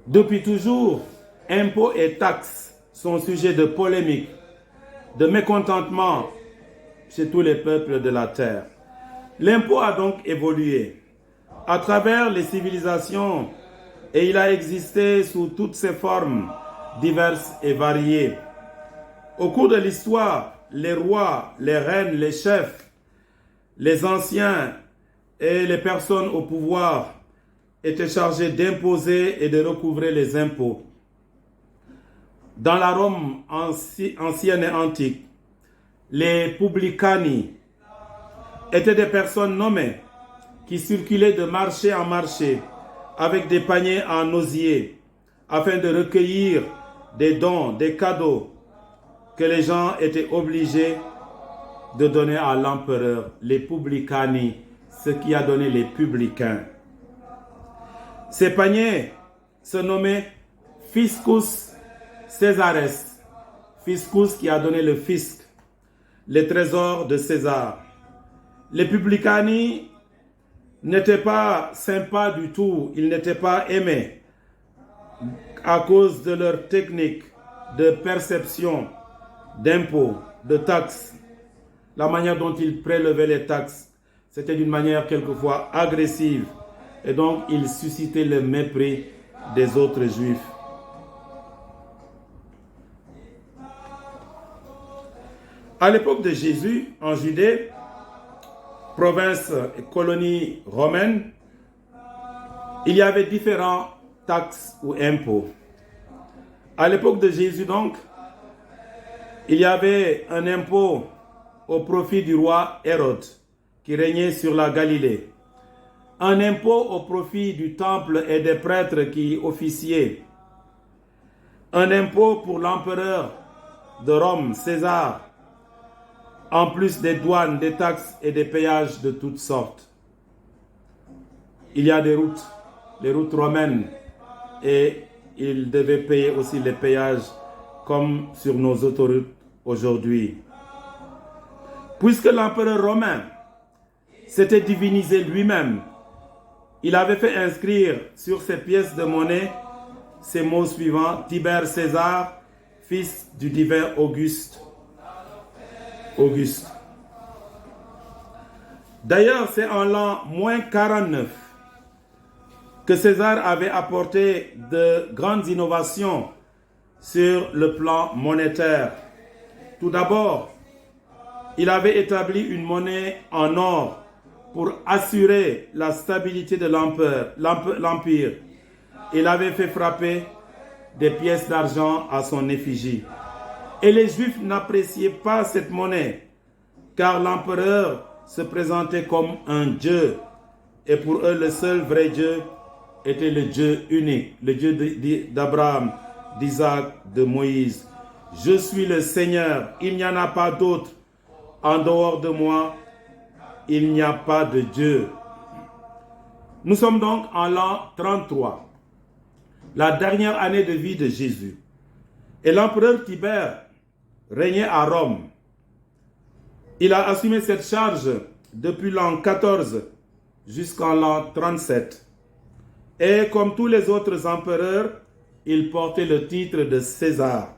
Depuis toujours, impôts et taxes sont sujets de polémique, de mécontentement chez tous les peuples de la terre. L'impôt a donc évolué à travers les civilisations et il a existé sous toutes ses formes diverses et variées. Au cours de l'histoire, les rois, les reines, les chefs, les anciens et les personnes au pouvoir étaient chargés d'imposer et de recouvrer les impôts. Dans la Rome ancienne et antique, les publicani étaient des personnes nommées qui circulaient de marché en marché avec des paniers en osier afin de recueillir des dons, des cadeaux que les gens étaient obligés de donner à l'empereur, les publicani, ce qui a donné les publicains. Ces paniers se nommaient fiscus Césares, fiscus qui a donné le fisc, les trésors de César. Les publicani n'étaient pas sympas du tout, ils n'étaient pas aimés à cause de leur technique de perception d'impôts, de taxes. La manière dont ils prélevaient les taxes, c'était d'une manière quelquefois agressive et donc ils suscitaient le mépris des autres juifs. À l'époque de Jésus, en Judée, province et colonie romaine, il y avait différents taxes ou impôts. À l'époque de Jésus donc, il y avait un impôt au profit du roi Hérode qui régnait sur la Galilée. Un impôt au profit du temple et des prêtres qui officiaient. Un impôt pour l'empereur de Rome, César, en plus des douanes, des taxes et des péages de toutes sortes. Il y a des routes, les routes romaines, et ils devaient payer aussi les péages comme sur nos autoroutes aujourd'hui. Puisque l'empereur romain s'était divinisé lui-même, il avait fait inscrire sur ses pièces de monnaie ces mots suivants: Tibère César, fils du divin Auguste. D'ailleurs, c'est en l'an -49 que César avait apporté de grandes innovations sur le plan monétaire. Tout d'abord, il avait établi une monnaie en or pour assurer la stabilité de l'empire. Il avait fait frapper des pièces d'argent à son effigie. Et les Juifs n'appréciaient pas cette monnaie, car l'empereur se présentait comme un Dieu. Et pour eux, le seul vrai Dieu était le Dieu unique, le Dieu d'Abraham, d'Isaac, de Moïse. Je suis le Seigneur, il n'y en a pas d'autre. En dehors de moi, il n'y a pas de Dieu. Nous sommes donc en l'an 33, la dernière année de vie de Jésus. Et l'empereur Tibère régnait à Rome. Il a assumé cette charge depuis l'an 14 jusqu'en l'an 37. Et comme tous les autres empereurs, il portait le titre de César.